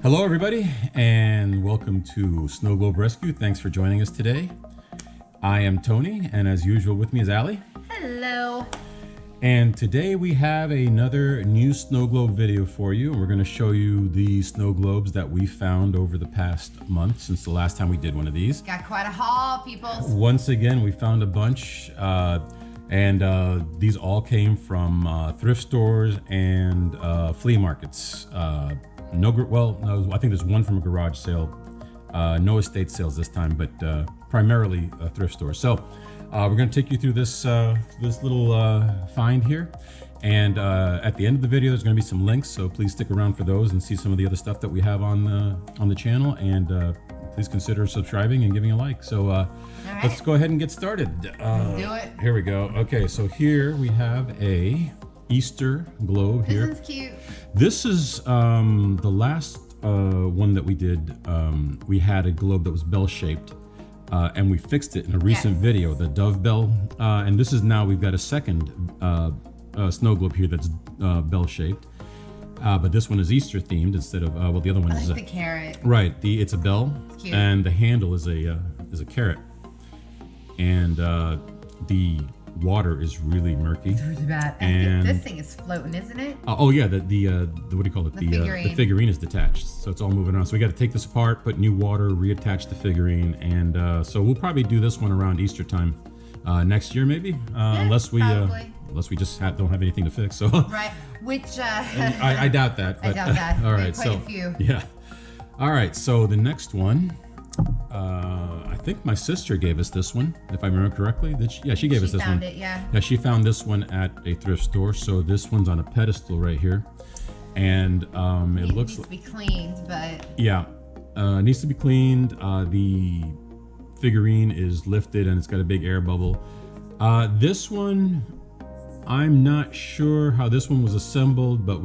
Hello, everybody, and welcome to Snow Globe Rescue. Thanks for joining us today. I am Tony, and as usual, with me is Allie. Hello. And today we have another new snow globe video for you. We're going to show you the snow globes that we found over the past month since the last time we did one of these. Got quite a haul, people. Once again, we found a bunch, and these all came from thrift stores and flea markets. No, I think there's one from a garage sale. No estate sales this time, but primarily a thrift store. So we're going to take you through this little find here, and at the end of the video there's going to be some links, so please stick around for those and see some of the other stuff that we have on the channel, and please consider subscribing and giving a like. So let's go ahead and get started. Do it. Here we go. Okay, so here we have a Easter globe here. This is cute. This is the last one that we did. We had a globe that was bell-shaped, and we fixed it in a recent video, the dove bell. And this is now, we've got a second snow globe here that's bell-shaped. But this one is Easter themed instead of, well, the other one is the carrot. Right, it's a bell, Cute. and the handle is a carrot. And the water is really murky. It's really bad. And this thing is floating, isn't it? Oh yeah, the what do you call it? The the figurine is detached, so it's all moving around. So we got to take this apart, put new water, reattach the figurine, and so we'll probably do this one around Easter time next year, maybe, unless we just don't have anything to fix. So right, which I doubt that. But, I doubt that. All right, quite so a few. yeah, all right. So the next one. I think my sister gave us this one, if I remember correctly. She gave us this one. She found it, yeah. Yeah, she found this one at a thrift store. So this one's on a pedestal right here, and it looks needs to be cleaned, but yeah, needs to be cleaned. The figurine is lifted and it's got a big air bubble. This one, I'm not sure how this one was assembled, but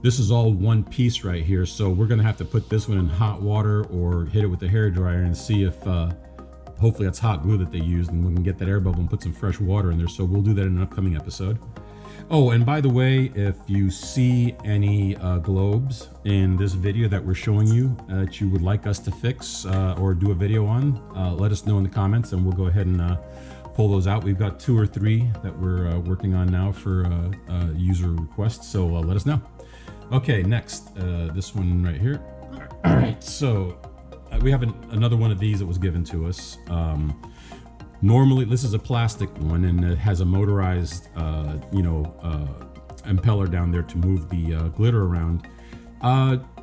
this is all one piece right here, so we're gonna have to put this one in hot water or hit it with the hair dryer and see if hopefully that's hot glue that they used, and we can get that air bubble and put some fresh water in there. So we'll do that in an upcoming episode. Oh, and by the way, if you see any globes in this video that we're showing you that you would like us to fix or do a video on, let us know in the comments, and we'll go ahead and pull those out. We've got 2 or 3 that we're working on now for user requests, so let us know. Okay, next, this one right here. All right, so we have another one of these that was given to us. Normally, this is a plastic one, and it has a motorized, impeller down there to move the glitter around.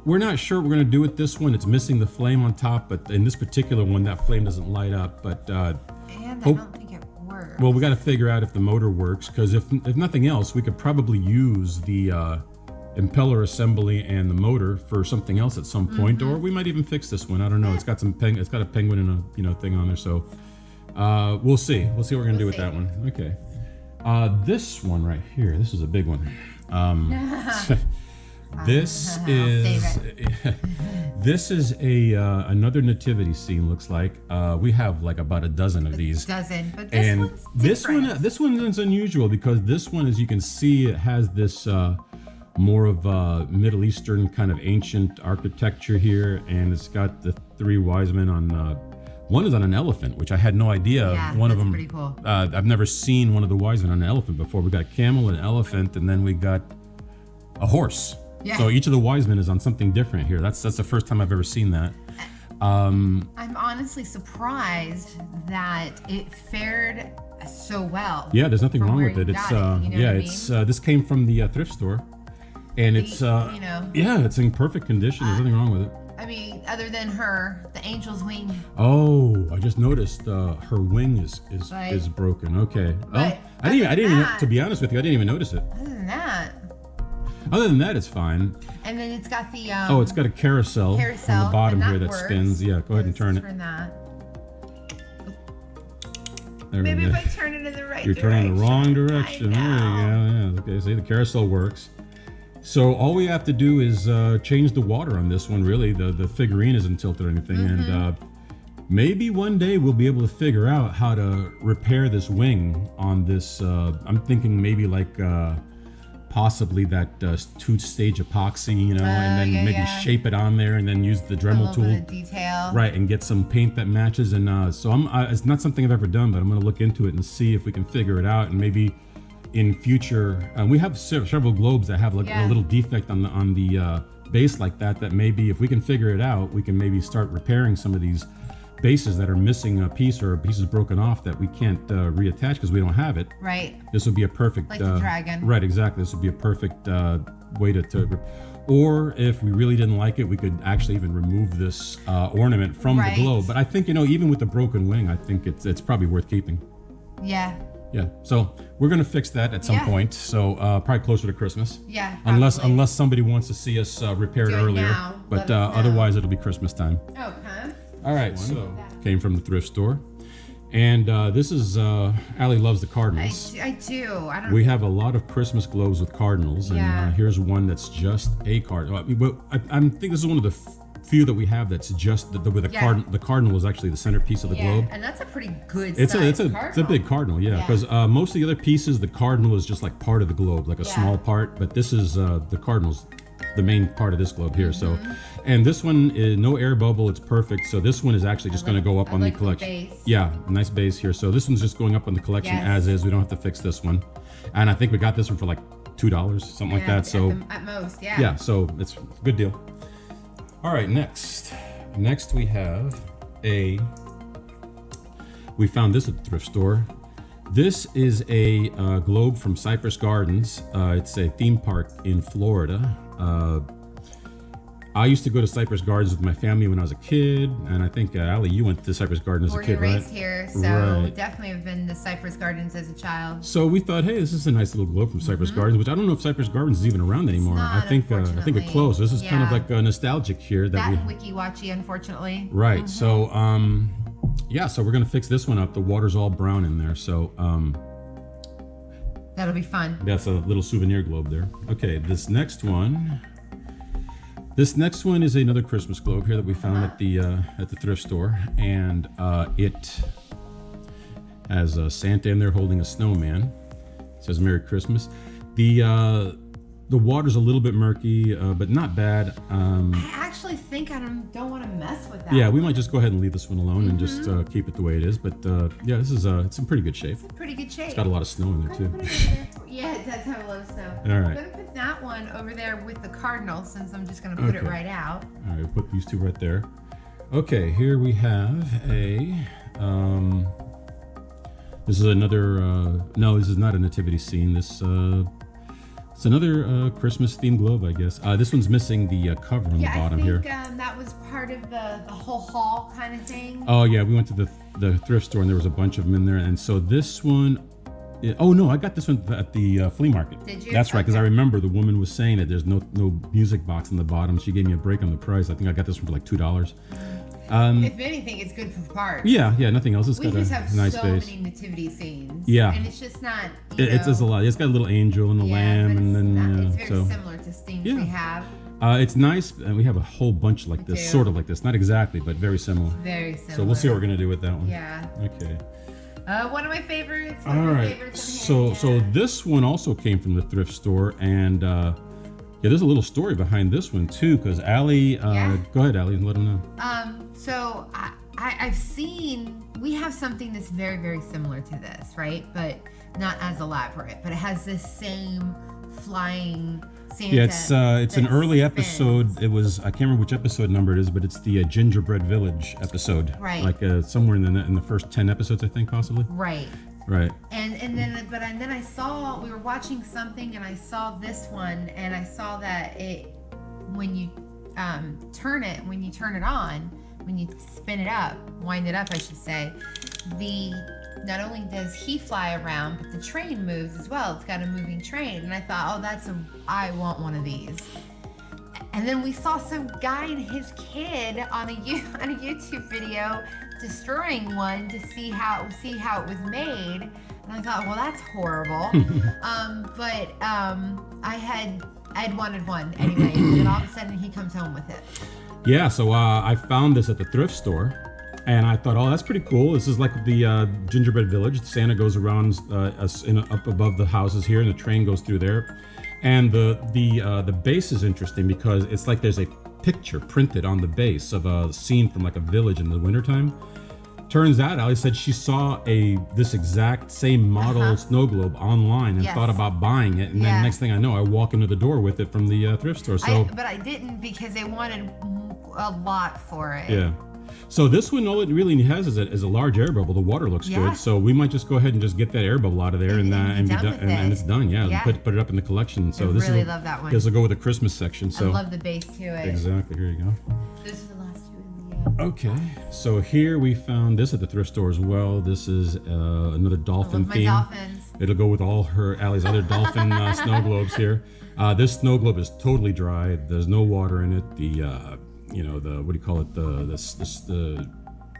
We're not sure what we're gonna do with this one. It's missing the flame on top, but in this particular one, that flame doesn't light up. But and I don't think it works. well, we got to figure out if the motor works, because if nothing else, we could probably use the impeller assembly and the motor for something else at some point, or we might even fix this one. I don't know. It's got it's got a penguin and a thing on there, so we'll see what we're gonna do with that one. Okay, this one right here, this is a big one. This is a another nativity scene, looks like. We have like about a dozen of these. But And this one's this one is unusual, because this one, as you can see, it has this more of a Middle Eastern kind of ancient architecture here, and it's got the 3 wise men on. One is on an elephant, which I had no idea. Yeah, one of them. pretty cool. I've never seen one of the wise men on an elephant before. We got a camel, an elephant, and then we got a horse. Yeah. So each of the wise men is on something different here. That's the first time I've ever seen that. I'm honestly surprised that it fared so well. Yeah, there's nothing from wrong where with it. you It's got it, you know what I mean? it's this came from the thrift store, and it's yeah, it's in perfect condition. There's nothing wrong with it. I mean, other than the angel's wing. Oh, I just noticed her wing is Right. broken. Okay. But I didn't other even, than that- to be honest with you, I didn't even notice it. Other than that, Other than that, it's fine. and then it's got the Oh, it's got a carousel on the bottom and here that works. spins. Yeah, go ahead and turn it. For that. There we Maybe go. if I turn it in the right You're direction. turning the wrong direction. I There know. you go. Yeah. Okay, see, the carousel works. So all we have to do is change the water on this one. Really, the figurine isn't tilted or anything, and maybe one day we'll be able to figure out how to repair this wing on this. I'm thinking maybe like possibly that two-stage epoxy, you know, and then yeah, maybe yeah. shape it on there, and then use the A Dremel little tool. bit of detail. Right, and get some paint that matches. And so it's not something I've ever done, but I'm going to look into it and see if we can figure it out. And maybe in future, we have several globes that have like a little defect on the base like that. That maybe if we can figure it out, we can maybe start repairing some of these bases that are missing a piece or pieces broken off that we can't reattach because we don't have it. Right. This would be a perfect Like the dragon. Right, exactly. This would be a perfect way to. Or if we really didn't like it, we could actually even remove this ornament from the globe. But I think, you know, even with the broken wing, I think it's probably worth keeping. Yeah. Yeah. So we're gonna fix that at some point. So probably closer to Christmas. Yeah. Unless somebody wants to see us repair it Do it earlier. now. But Let us know. otherwise, it'll be Christmas time. Okay. All right. So came from the thrift store, and this is Allie loves the Cardinals. I do. I don't. We have a lot of Christmas globes with cardinals, and Yeah. here's one that's just a cardinal. I think this is one of the few that we have that's just with a cardinal. The cardinal is actually the centerpiece of the globe. And that's a pretty good It's size a big cardinal, yeah. Because most of the other pieces, the cardinal is just like part of the globe, like a small part. But this is the cardinal's the main part of this globe here. So, and this one is no air bubble. It's perfect. So this one is actually just going to go up on the collection. Base. Yeah, nice base here. So this one's just going up on the collection as is. We don't have to fix this one. And I think we got this one for like $2, something like that. So at most, yeah. yeah, so it's a good deal. All right, next we have we found this at the thrift store. This is a globe from Cypress Gardens. It's a theme park in Florida. I used to go to Cypress Gardens with my family when I was a kid, and I think Allie, you went to Cypress Gardens as a kid, right? Raised here, so Right. definitely have been to Cypress Gardens as a child. So we thought, hey, this is a nice little globe from Cypress Gardens, which I don't know if Cypress Gardens is even around anymore. not, I think it closed. This is kind of like nostalgic here That and Wiki Watchy, unfortunately. Right. So so we're gonna fix this one up. The water's all brown in there, so That'll be fun. that's a little souvenir globe there. Okay, this next one is another Christmas globe here that we found at the thrift store, and it has Santa in there holding a snowman. It says Merry Christmas. The water's a little bit murky, but not bad. I actually think I don't want to mess with that. Yeah, we might just go ahead and leave this one alone and just keep it the way it is. But yeah, this is it's in pretty good shape. It's pretty good shape. It's got a lot of snow in there too. Yeah, it does have a lot of snow. All right. I'm gonna put that one over there with the cardinal, since I'm just gonna put it right out. All right, we'll put these two right there. Okay, here we have this is another. No, this is not a nativity scene. This. It's another Christmas themed globe, I guess. This one's missing the cover on the bottom here. I think that was part of the whole haul kind of thing. Oh yeah, we went to the thrift store and there was a bunch of them in there. And so this one, oh no, I got this one at the flea market. Did you? That's right, because I remember the woman was saying that there's no music box on the bottom. She gave me a break on the price. I think I got this one for like $2. If anything, it's good for parts. Yeah, nothing else. It's We got just a have nice so base. many nativity scenes. Yeah. And it's just not. It's a lot. It's got a little angel and a lamb, but and then it's very similar to themes we have. It's nice, and we have a whole bunch like this, sort of like this. Not exactly, but very similar. Very similar. So we'll see what we're gonna do with that one. Yeah. Okay. One of my favorites. All right. So this one also came from the thrift store, and there's a little story behind this one too, because Allie. Go ahead, Allie, and let them know. So I've seen, we have something that's very, very similar to this, right? But not as elaborate. But it has this same flying Santa. Yeah, it's an early spins. episode. It was, I can't remember which episode number it is, but it's the Gingerbread Village episode. Right. Like somewhere in the first 10 episodes, I think, possibly. Right. Right. And then I saw, we were watching something and I saw this one, and I saw that when you turn it on, when you spin it up, wind it up, I should say, not only does he fly around, but the train moves as well. It's got a moving train. And I thought, I want one of these. And then we saw some guy and his kid on a YouTube video destroying one to see how it was made. And I thought, well, that's horrible. I had wanted one anyway. And all of a sudden he comes home with it. Yeah, so I found this at the thrift store, and I thought, oh, that's pretty cool. This is like the Gingerbread Village. Santa goes around up above the houses here, and the train goes through there. And the base is interesting because it's like there's a picture printed on the base of a scene from like a village in the wintertime. Turns out, Ali said she saw this exact same model snow globe online and Yes. thought about buying it. And Yeah. then next thing I know, I walk into the door with it from the thrift store. So But I didn't because they wanted a lot for it. yeah. So this one, all it really has is a large air bubble. The water looks Yeah. good, so we might just go ahead and just get that air bubble out of there and And be be done done, with and it. it's done. Yeah, Yeah. Put it up in the collection. So I this really is love that one. this will go with the Christmas section. So I love the base to it. exactly, here you go. Those are the last two in the. Okay, so here we found this at the thrift store as well. This is another I dolphin love my theme. dolphins. It'll go with all her Allie's other dolphin snow globes here. This snow globe is totally dry. There's no water in it. The the what do you call it? The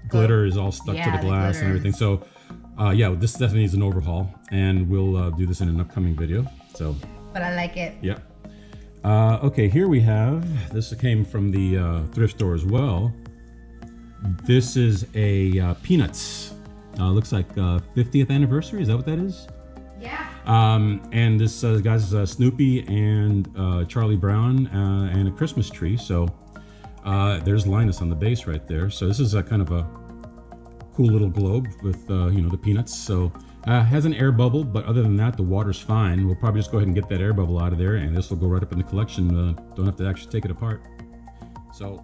glitter is all stuck to Yeah, the the glass and everything. So this definitely needs an overhaul, and we'll do this in an upcoming video. So But I like it. yep. Okay, here we have, this came from the thrift store as well. This is a Peanuts. Looks like 50th anniversary. Is that what that is? Yeah. And this guy's Snoopy and Charlie Brown and a Christmas tree. So there's Linus on the base right there. So this is a kind of a cool little globe with the Peanuts. So has an air bubble, but other than that, the water's fine. We'll probably just go ahead and get that air bubble out of there, and this will go right up in the collection. Don't have to actually take it apart. So